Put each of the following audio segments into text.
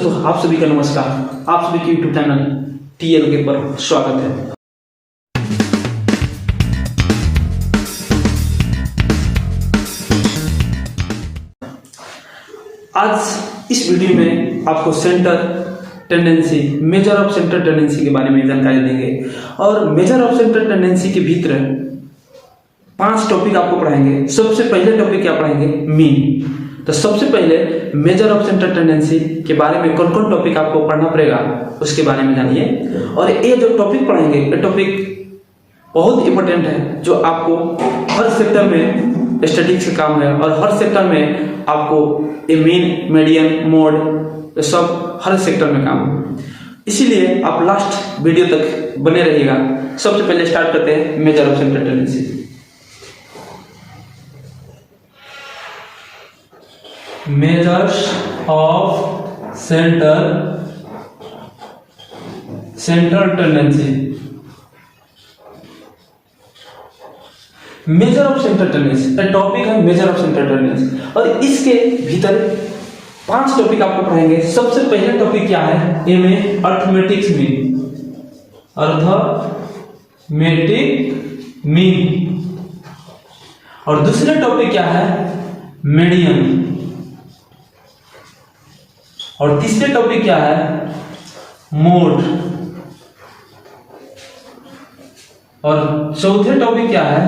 दोस्तों, आप सभी का नमस्कार। आप सभी के यूट्यूब चैनल TLK पर स्वागत है। आज इस वीडियो में आपको centre tendency, measure of centre tendency के बारे में जानकारी देंगे और मेजर ऑफ सेंटर टेंडेंसी के भीतर 5 टॉपिक आपको पढ़ाएंगे। सबसे पहले टॉपिक क्या पढ़ाएंगे? मीन। तो सबसे पहले मेजर ऑफ सेंटर टेंडेंसी के बारे में कौन कौन टॉपिक आपको पढ़ना पड़ेगा उसके बारे में जानिए। और ये जो टॉपिक पढ़ाएंगे ये टॉपिक बहुत इंपॉर्टेंट है, जो आपको हर सेक्टर में स्टैटिस्टिक्स का काम है और हर सेक्टर में आपको ये मीन, मीडियन, मोड ये सब हर सेक्टर में काम है। इसीलिए आप लास्ट वीडियो तक बने रहिएगा। सबसे पहले स्टार्ट करते हैं measure of centre tendency. Measures of centre tendency. Measure of centre tendency topic है, मेजर ऑफ सेंटर टेंडेंसी, और इसके भीतर 5 टॉपिक आपको पढ़ाएंगे। सबसे पहले टॉपिक क्या है? ए में अर्थमेटिक्स मीन, अर्थमेटिक मीन। और दूसरा टॉपिक क्या है? मीडियन। और तीसरे टॉपिक क्या है? मोड। और चौथे टॉपिक क्या है?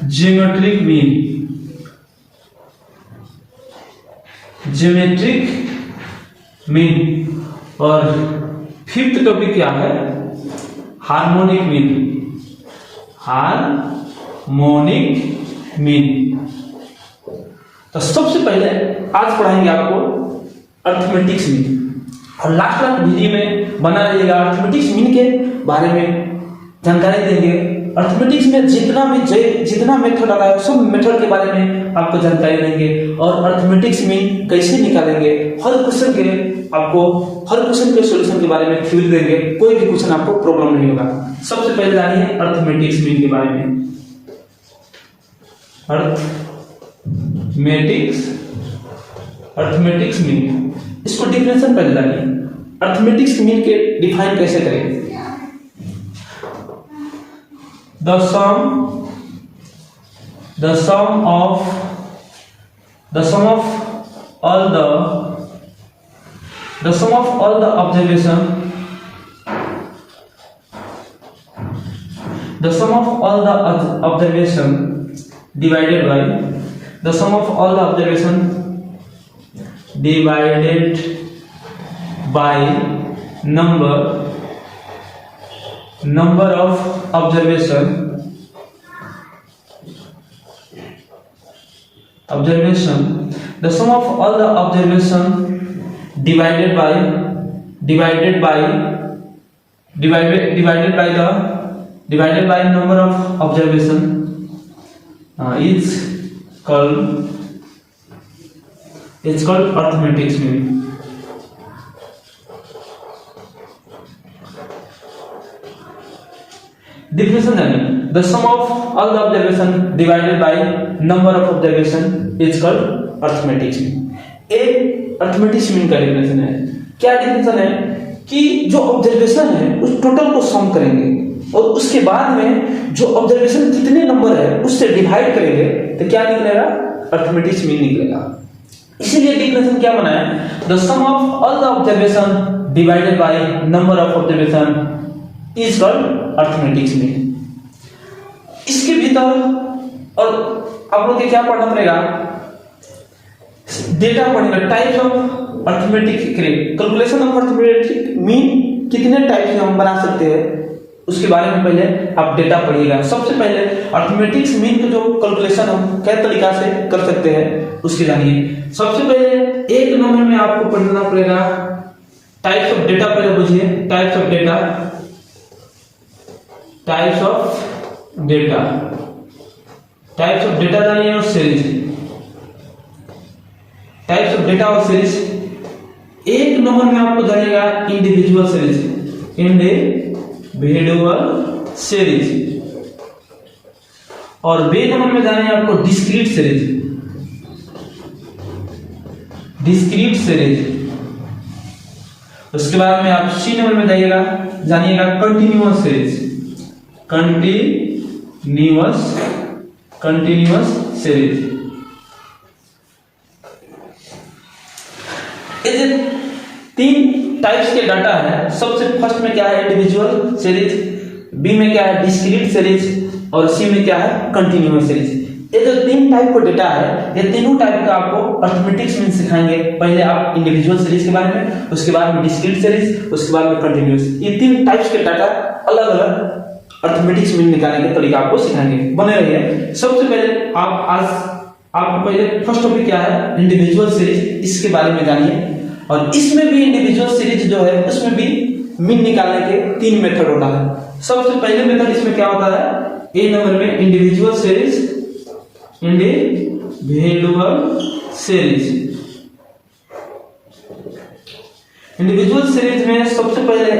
Geometric mean, geometric mean. और फिफ्थ टॉपिक क्या है? Harmonic mean, harmonic mean. तो सबसे पहले आज पढ़ाएंगे आपको अर्थमेटिक्स मीन, और लास्ट वीडियो में बना रहिएगा। अर्थमेटिक्स मीन के बारे में जानकारी देंगे। अर्थमेटिक्स में जितना मेथड आ रहा है सब मेथड के बारे में आपको जानकारी देंगे, और अर्थमेटिक्स मीन कैसे निकालेंगे, हर क्वेश्चन के सॉल्यूशन के बारे में थ्योरी देंगे। कोई भी क्वेश्चन आपको प्रॉब्लम नहीं होगा। सबसे पहले जानिए अर्थमेटिक्स मीन के बारे में। अर्थमेटिक्स मीन, इसको डिफिनेशन पहले जानिए। अर्थमेटिक्स मीन के डिफाइन कैसे करेंगे? The sum of all the observation divided by number of observation the sum of all the observation divided by number of observation is called arithmetic mean. Definition जानिए। The sum of all the observation divided by number of observation is called arithmetic mean. एक arithmetic mean का definition है। क्या definition है? कि जो observation है उस टोटल को सम करेंगे और उसके बाद में जो ऑब्जर्वेशन कितने नंबर है उससे डिवाइड करेंगे तो क्या निकलेगा? अर्थमेटिक मीन निकलेगा। इसीलिए डिफिनेशन क्या बना है? The sum of all the observation divided by number of observation is called arithmetics mean. इसके भीतर और आप लोग के क्या पढ़ना पड़ेगा? डेटा पढ़ेगा। Types of arithmetic calculation of arithmetic mean कितने टाइप से हम बना सकते हैं उसके बारे में पहले आप डेटा पढ़िएगा। सबसे पहले अर्थमेटिक्स मीन का जो कैलकुलेशन हम क्या तरीका से कर सकते हैं उसके जानिए। सबसे पहले एक नंबर में आपको पढ़ना पड़ेगा टाइप्स ऑफ डेटा। पहले बुझिए types of data, types of data जानिए और सीरीज। टाइप्स ऑफ डेटा और सीरीज। एक नंबर में आपको जानिएगा इंडिविजुअल सीरीज, और बे नंबर में जानिए आपको डिस्क्रीट सीरीज। उसके बाद में आप सी नंबर में जाइएगा, जानिएगा कंटिन्यूअस सीरीज। कंटिन्यूअस सीरीज ये 3 टाइप्स के डाटा है। सबसे फर्स्ट में क्या है, इंडिविजुअल सीरीज, बी में क्या है, डिस्क्रीट सीरीज, और सी में क्या है, कंटिन्यूअस सीरीज। ये जो 3 टाइप का डेटा है, ये तीनों टाइप का आपको अर्थमेटिक्स में सिखाएंगे। पहले आप इंडिविजुअल सीरीज के बारे में, उसके बाद में डिस्क्रीट सीरीज, उसके बाद में कंटिन्यूअस। ये 3 टाइप्स के डाटा अलग अलग अर्थमेटिक्स में निकालने का तरीका आपको सिखाएंगे, बने रहिए। सबसे पहले आपको पहले फर्स्ट टॉपिक क्या है, इंडिविजुअल सीरीज, इसके बारे में जानिए। और इसमें भी इंडिविजुअल सीरीज जो है उसमें भी मीन निकालने के 3 मेथड होता है। सबसे पहले मेथड इसमें क्या होता है, ए नंबर में इंडिविजुअल सीरीज। इंडिविजुअल सीरीज में सबसे पहले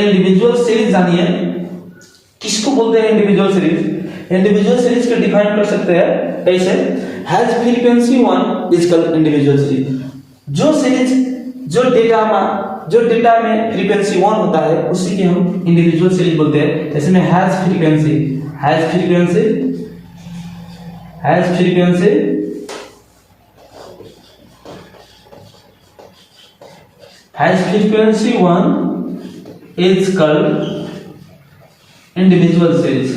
इंडिविजुअल सीरीज जानिए, किसको बोलते हैं इंडिविजुअल सीरीज। इंडिविजुअल सीरीज को डिफाइन कर सकते हैं कैसे, has frequency 1 is called individual series. जो सीरीज जो डेटा में फ्रीक्वेंसी 1 होता है उसी की हम इंडिविजुअल सीरीज बोलते हैं। जैसे में has frequency 1 is called individual series।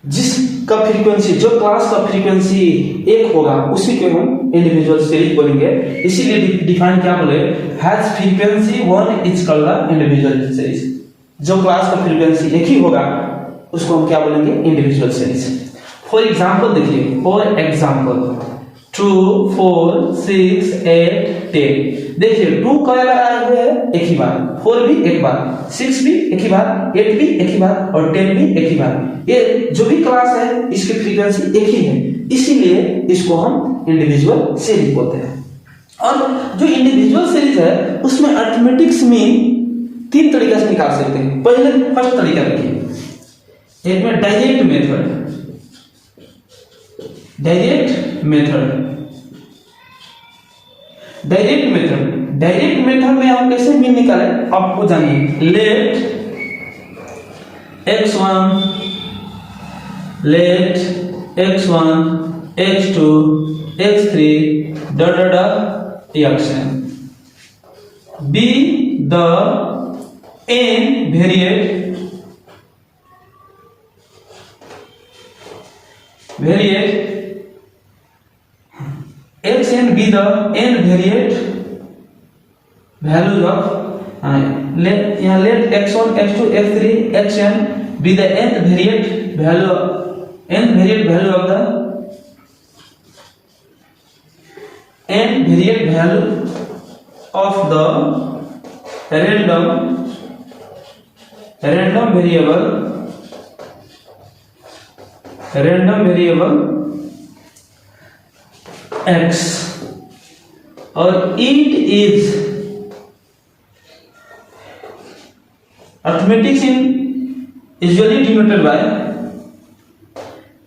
जिसका फ्रीक्वेंसी, जो क्लास का फ्रीक्वेंसी 1 होगा उसी को हम इंडिविजुअल सीरीज बोलेंगे। इसीलिए डिफाइन क्या बोले, has frequency 1 is called the individual series. जो क्लास का फ्रीक्वेंसी 1 ही होगा उसको हम क्या बोलेंगे, इंडिविजुअल सीरीज। फॉर एग्जांपल देखिए, 2 4 6 8 10। देखिए 2 कई बार आए हुए हैं, एक ही बार, 4 भी एक बार, 6 भी एक ही बार, 8 भी एक ही बार, और 10 भी एक ही बार। ये जो भी क्लास है इसकी फ्रीक्वेंसी एक ही है, इसीलिए इसको हम इंडिविजुअल सीरीज बोलते हैं। और जो इंडिविजुअल सीरीज है उसमें अर्थमेटिक्स मीन 3 तरीके से निकाल सकते हैं। पहले फर्स्ट तरीका देखिए, एक में डायरेक्ट मेथड। डायरेक्ट मेथड में हम कैसे मीन निकाले आपको जानिए। Let x1 x2 x3 xn be the n variate xn be the n variate values of let x1 x2 x3 xn be the nth variate value of the n variate value of the random variable x, और it is arithmetic in usually denoted by,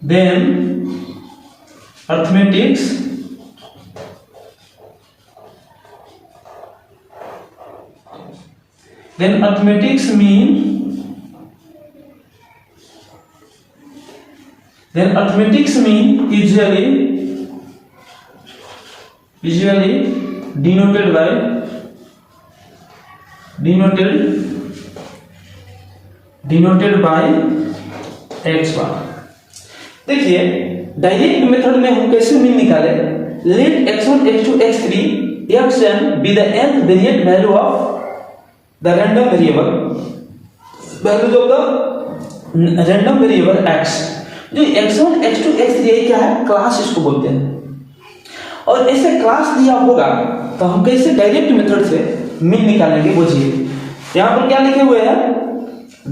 then arithmetics mean usually denoted by x bar। देखिए direct method में हम कैसे mean निकाले, late x1 x2 x3 xn be the nth variate value of the random variable x। जो x1 x2 x3 क्या है, class इसको बोलते हैं। और ऐसे क्लास दिया होगा तो हम कैसे डायरेक्ट मेथड से मीन निकालेंगे, बुझिए यहाँ पर क्या लिखे हुए हैं,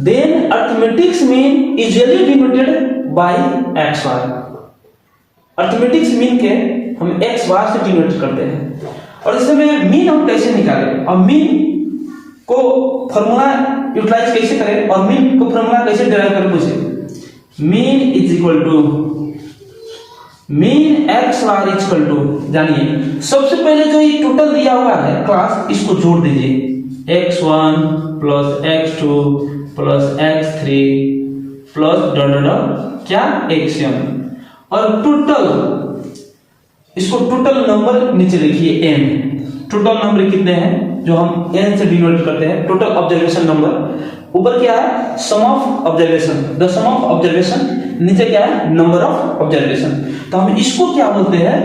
then arithmetics mean easily denoted by x bar. Arithmetics mean के हम x बार से डिनोट करते हैं। और इसमें मीन हम कैसे निकालें और मीन को फॉर्मूला यूटिलाइज कैसे करें और मीन को फॉर्मूला कैसे डिराइव करें, बुझिए। Mean is equal to mean X bar equal to, जानिए सबसे पहले जो ये टोटल दिया हुआ है क्लास, इसको जोड़ दीजिए, x1 plus x2 plus x3 plus क्या xn, और टोटल, इसको टोटल नंबर नीचे लिखिए n। टोटल नंबर कितने हैं जो हम n से डिनोट करते हैं, टोटल ऑब्जर्वेशन नंबर। ऊपर क्या है, sum of observation, the sum of observation, नीचे क्या है, नंबर ऑफ ऑब्जर्वेशन। तो हम इसको क्या बोलते हैं,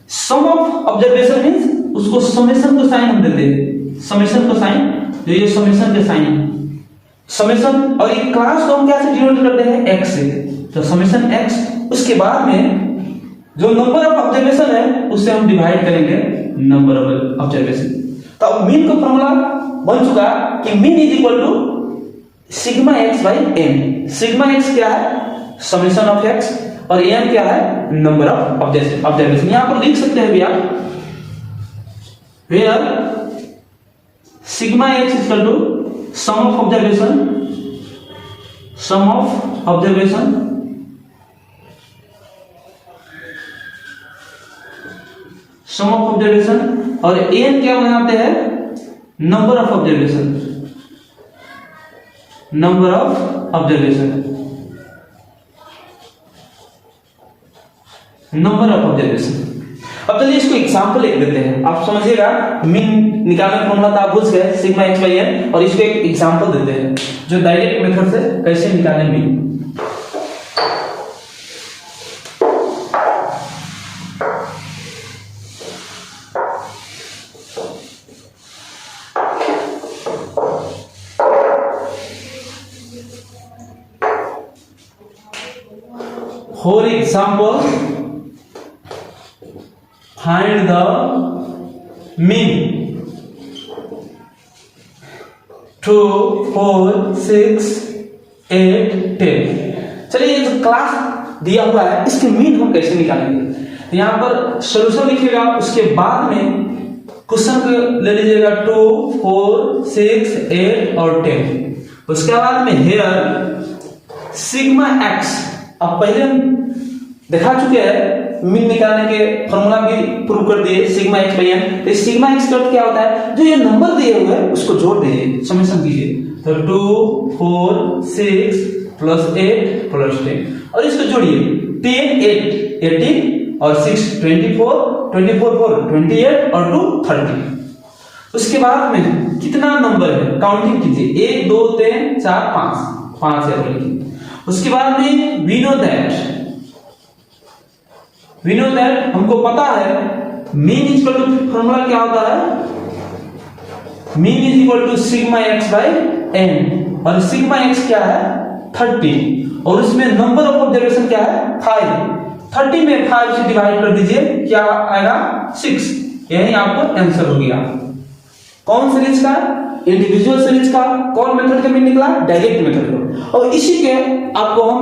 सम ऑफ ऑब्जर्वेशन मींस उसको समेशन को साइन हम देते हैं, समेशन को साइन, जो ये समेशन के साइन समेशन, और ये क्लास को हम क्या से डिनोट करते हैं, x से, तो समेशन x। उसके बाद में जो नंबर ऑफ ऑब्जर्वेशन है उससे हम डिवाइड करेंगे नंबर ऑफ ऑब्जर्वेशन। तो अब मीन का फॉर्मूला बन चुका कि mean is equal to sigma X by N. Sigma X क्या है, समेशन ऑफ एक्स, और एन क्या है, नंबर ऑफ ऑब्जर्वेशन। यहां पर लिख सकते हैं भैया, where sigma X equal to sum of observation, sum of observation sum of observation, और एन क्या बनाते हैं, number of observation, number of observation, number of observation. अब चलिए इसको एग्जांपल लिख देते हैं, आप समझिएगा। मीन निकालने का फॉर्मूला तो आप भूल गए, सिग्मा एक्स बाई एन, और इसको एक एग्जांपल देते हैं जो डायरेक्ट मेथड से कैसे निकालें mean. For example, find the mean 2, 4, 6, 8, 10। चलिए ये जो क्लास दिया हुआ है इसके मीन हम कैसे निकालेंगे। यहाँ पर सॉल्यूशन लिखिएगा, उसके बाद में क्वेश्चन को ले लीजिएगा 2, 4, 6, 8 और 10। उसके बाद में हेयर सिग्मा एक्स, अब पहले हम दिखा चुके हैं मीन निकालने के फॉर्मूला भी प्रूव कर दिए, सिग्मा एक्स बाई एन। तो सिग्मा एक्स का क्या होता है, जो ये नंबर दिए हुए हैं उसको जोड़ दीजिए, समेशन कीजिए, तो 2, 4, 6 प्लस 8 प्लस 10, और इसको जोड़िए, 10 8 18 और 6 24 24 4 28 और 2 30। उसके बाद में कितना नंबर है काउंटिंग कीजिए, 1 2 3 4 5 है लिखिए। उसके बाद में वी नो दैट हमको पता है मीन इक्वल टू, फॉर्मूला क्या होता है, mean is equal to sigma X by N, और सिग्मा एक्स क्या है 30, और उसमें नंबर ऑफ ऑब्जर्वेशन क्या है 5। 30 में 5 से डिवाइड कर दीजिए, क्या आएगा 6। यही आपको आंसर हो गया। कौन सीरीज का, इंडिविजुअल सीरीज का, कौन मेथड का मीन निकला, डायरेक्ट मेथड का। और इसी के आपको हम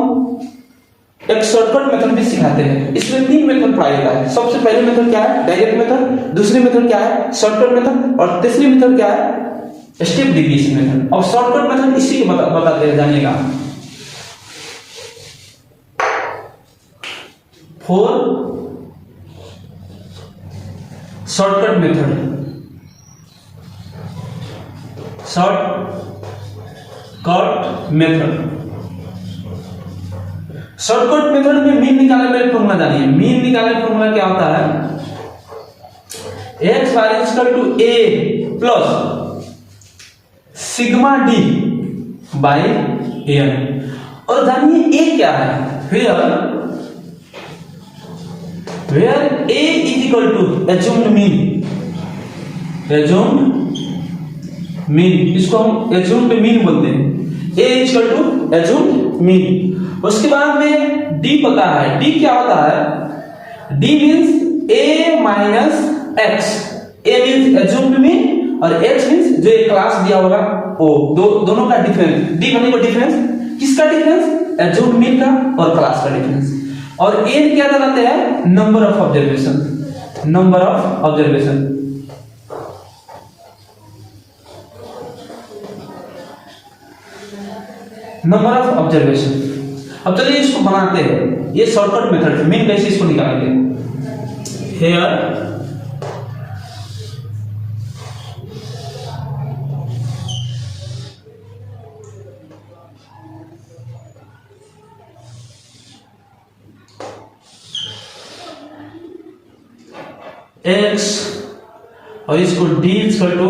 एक शॉर्टकट मेथड भी सिखाते हैं। इसमें 3 मेथड पढ़ाया जाता है। सबसे पहले मेथड क्या है, डायरेक्ट मेथड, दूसरी मेथड क्या है, शॉर्टकट मेथड, और तीसरी मेथड क्या है, स्टेप डिवीजन मेथड। और शॉर्टकट मेथड इसी के बताते हैं, जानिएगा। 4 शॉर्टकट मेथड, शॉर्टकट मेथड में मीन निकालने का फॉर्मूला जानिए। मीन निकालने का फॉर्मूला क्या होता है, x bar equal to a plus sigma d by N. और जानिए ए क्या है, where a is equal to assumed mean, इसको हम एज्यूम्ड मीन बोलते हैं। A is equal to assumed mean. उसके बाद में डी पता है, डी क्या होता है, डी मींस ए माइनस एक्स। ए मींस एज्यूम्ड मीन और एक्स मींस जो एक क्लास दिया होगा वो, दोनों का डिफरेंस। डी बने को डिफरेंस, किसका डिफरेंस, एज्यूम्ड मीन का और क्लास का डिफरेंस। और एन क्या बताते हैं, number of observation, number of observation. Number of observation. अब चलिए इसको बनाते हैं, ये शॉर्टकट मेथड है, मीन कैसे इसको निकालेंगे। हेयर x और इसको d equal to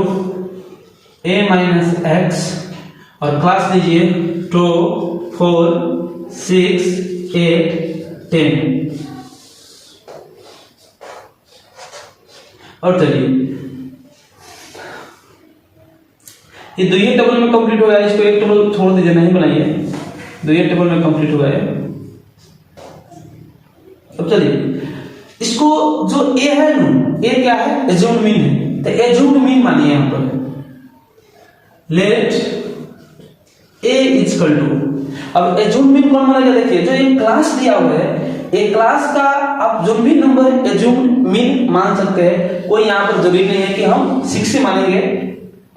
a minus X और क्लास दीजिए 2 4 6 8 10। और चलिए ये दो ही टेबल में कंप्लीट हो गया, इसको एक टेबल छोड़ दीजिए, नहीं बनाइए, दो ही टेबल में कंप्लीट हो गया। अब चलिए इसको जो a है ना, a क्या है, एज्यूम्ड मीन है, तो एज्यूम्ड मीन मानिए यहां पर, लेट a इक्वल टू, अब एज्यूम्ड मीन कौन माना गया, देखिए जो एक क्लास दिया हुआ है, एक क्लास का आप जो भी नंबर एज्यूम्ड मीन मान सकते हैं, कोई यहां पर जरूरी नहीं है कि हम 6 से मानेंगे,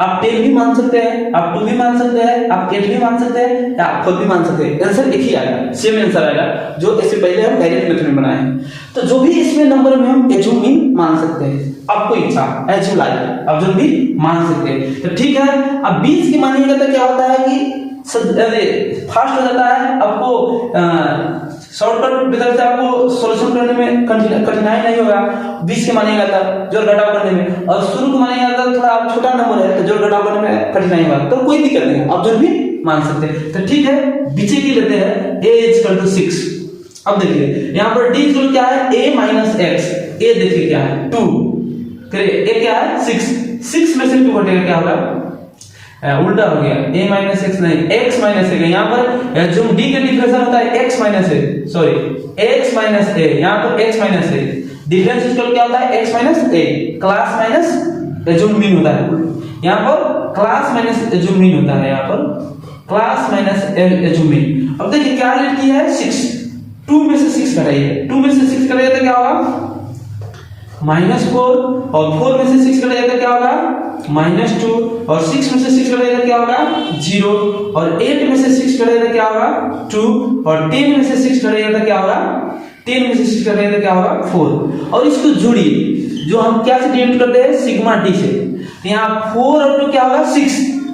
आप 10 भी मान सकते हैं, आप 2 भी मान सकते हैं, आप 8 भी मान सकते हैं, या आप 4 भी मान सकते हैं, आंसर एक ही आएगा, सेम आंसर आएगा जो इससे पहले हम डायरेक्ट मेथड में बनाए हैं। तो जो भी इसमें नंबर में हम एज्यूम मीन मान सकते हैं, आपको इच्छा एज्यूम लाइक आप जो भी मान सकते हैं, तो ठीक है। अब 20 की मानिएगा तो क्या होता है कि फास्ट हो जाता है, आपको शॉर्टकट मेथड से आपको सॉल्यूशन करने में कठिनाई नहीं होगा। 20 के मानिएगा था जोड़ घटाव करने में, और शुरू को मानिएगा था थोड़ा आप छोटा नंबर है तो जोड़ घटाव करने में कठिनाई होगा, तो कोई दिक्कत नहीं, आप जो भी मान सकते हैं। तो ठीक है, बीचे की लेते हैं a इक्वल टू 6। अब देखिए यहाँ पर d इक्वल क्या है, a माइनस एक्स, a देखिए क्या है 2, करिए a क्या है 6, 6 में से 2 घटेगा क्या होगा, उल्टा हो गया, a माइनस एक्स नहीं x माइनस a, यहाँ पर जो d का डिफरेंस होता है x minus a, sorry x minus a, यहाँ पर x माइनस a, डिफरेंस इसका क्या होता है x minus a, class minus assume mean होता है, यहाँ पर क्लास माइनस एज्यूम मीन होता है, यहाँ पर क्लास माइनस एज्यूम मीन। अब देखिए क्या रेट की है 6, 2 में से 6 घटाइए, 2 में से 6 घटाइए तो क्या होगा -4, और 4 में से 6 घटाइए तो क्या होगा -2, और 6 में से 6 घटाइए तो क्या होगा 0, और 8 में से 6 घटाइए तो क्या होगा 2, और 10 में से 6 घटाइए तो क्या होगा 10 में से 6 घटाइए तो क्या होगा 4। और इसको जोड़िए, जो हम क्या से डिनोट करते हैं सिग्मा d से, तो यहाँ 4 और 2 क्या होगा 6,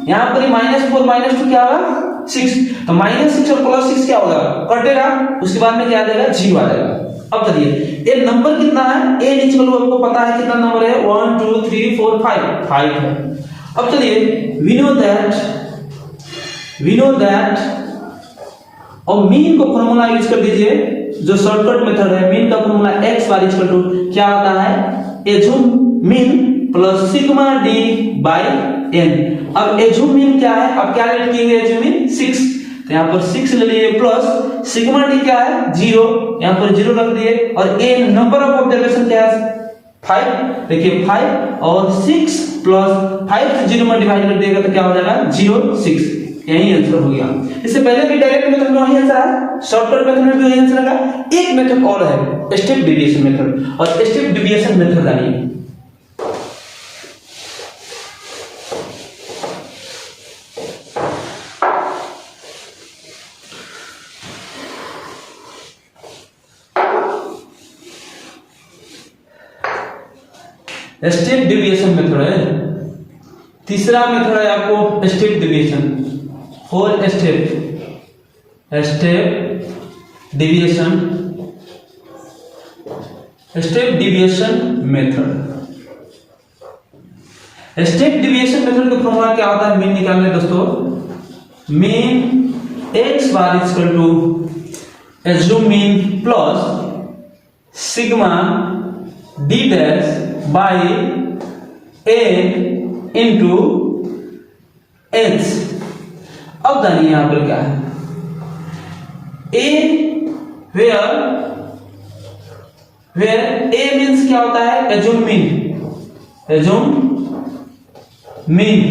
यहाँ पर -4 -2 क्या होगा 6, तो -6 और +6 क्या होगा कटेगा, उसके बाद में क्या आ जाएगा 0 आ जाएगा। अब चलिए ये नंबर कितना है, a इक्वल टू आपको पता है कितना नंबर है 1 2 3 4 5 है। अब चलिए वी नो दैट और मीन को फॉर्मूला यूज कर दीजिए, जो शॉर्टकट मेथड है, मीन का formula x bar equal to क्या होता है assume mean plus sigma d by n। अब एज्यूम मीन क्या है, अब क्या रेट किए एज्यूम मीन 6, तो यहाँ पर 6 ले लिए, प्लस सिग्मा डी क्या है 0, यहाँ पर 0 रख दिए, और a नंबर ऑफ ऑब्जर्वेशन क्या है 5, देखिए 5 और 6 प्लस 5 से 0 में डिवाइड कर दिएगा तो क्या हो जाएगा 0 6, यही आंसर हो गया। इससे पहले भी डायरेक्ट मेथड में वही आंसर है, शॉर्टकट मेथड में भी वही आंसर आएगा। एक मेथड और है स्टेप डेविएशन मेथड, और स्टेप डेविएशन मेथड जानिए। स्टेप डेविएशन मेथड है, तीसरा मेथड है आपको step deviation, 4 step deviation method. Step deviation method का फॉर्मूला क्या होता है मीन निकालने दोस्तों, mean x bar equal to assume mean plus sigma d dash by a into h। अब जानिए यहां पर क्या है a, वेयर a मीन्स क्या होता है एज्यूम मीन।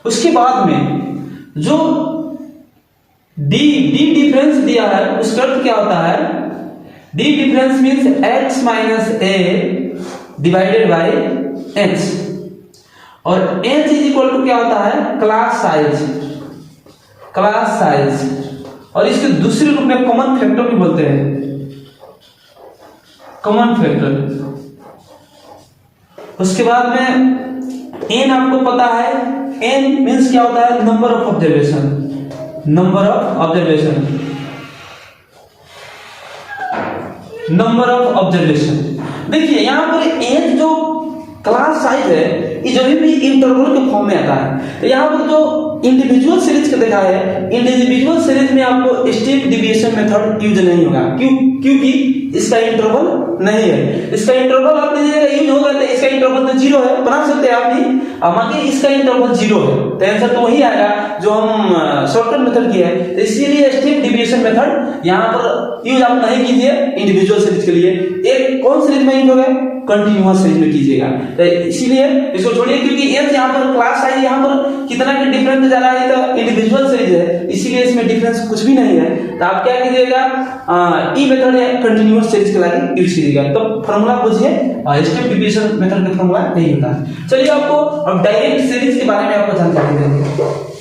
उसके बाद में जो d डिफरेंस दिया है उसका अर्थ क्या होता है, d difference means x minus a divided by h, और h इज इक्वल टू क्या होता है क्लास साइज, और इसके दूसरे रूप में कॉमन फैक्टर भी बोलते हैं, कॉमन फैक्टर। उसके बाद में एन आपको पता है, एन मींस क्या होता है, number of observation, number of observation, number of observation. देखिए यहां पर एन जो क्लास साइज है ये जब भी इंटरवल के फॉर्म में आता है, तो यहाँ पर जो इंडिविजुअल सीरीज का देखा है, इंडिविजुअल सीरीज में आपको स्टेप डिविएशन मेथड यूज नहीं होगा। क्योंकि इसका इंटरवल नहीं है। इसका इंटरवल आप लीजिएगा यूज होगा तो इसका इंटरवल तो 0 है, बना सकते हैं आप भी, मानिए इसका इंटरवल 0 है तो आंसर तो वही आएगा जो हम शॉर्टकट मेथड किया है। तो इसीलिए स्टेप डिविएशन मेथड यहाँ पर यूज आप नहीं कीजिए इंडिविजुअल सीरीज के लिए। एक कौन सीरीज में यूज होगा, कंटिन्यूअस सीरीज में कीजिएगा। तो इसीलिए इसको छोड़िए, क्योंकि एन यहाँ पर क्लास साइज यहाँ पर कितना के डिफरेंस जा रहा है, तो इंडिविजुअल सीरीज है इसीलिए इसमें डिफरेंस कुछ भी नहीं है। तो आप क्या कीजिएगा, ई मेथड है कंटिन्यूअस सीरीज के लिए यूज कीजिएगा। तो फॉर्मूला बुझिए, स्टेप डिविएशन मेथड का फॉर्मूला नहीं होता है। चलिए आपको अब डायरेक्ट सीरीज के बारे में आपको जानकारी देंगे।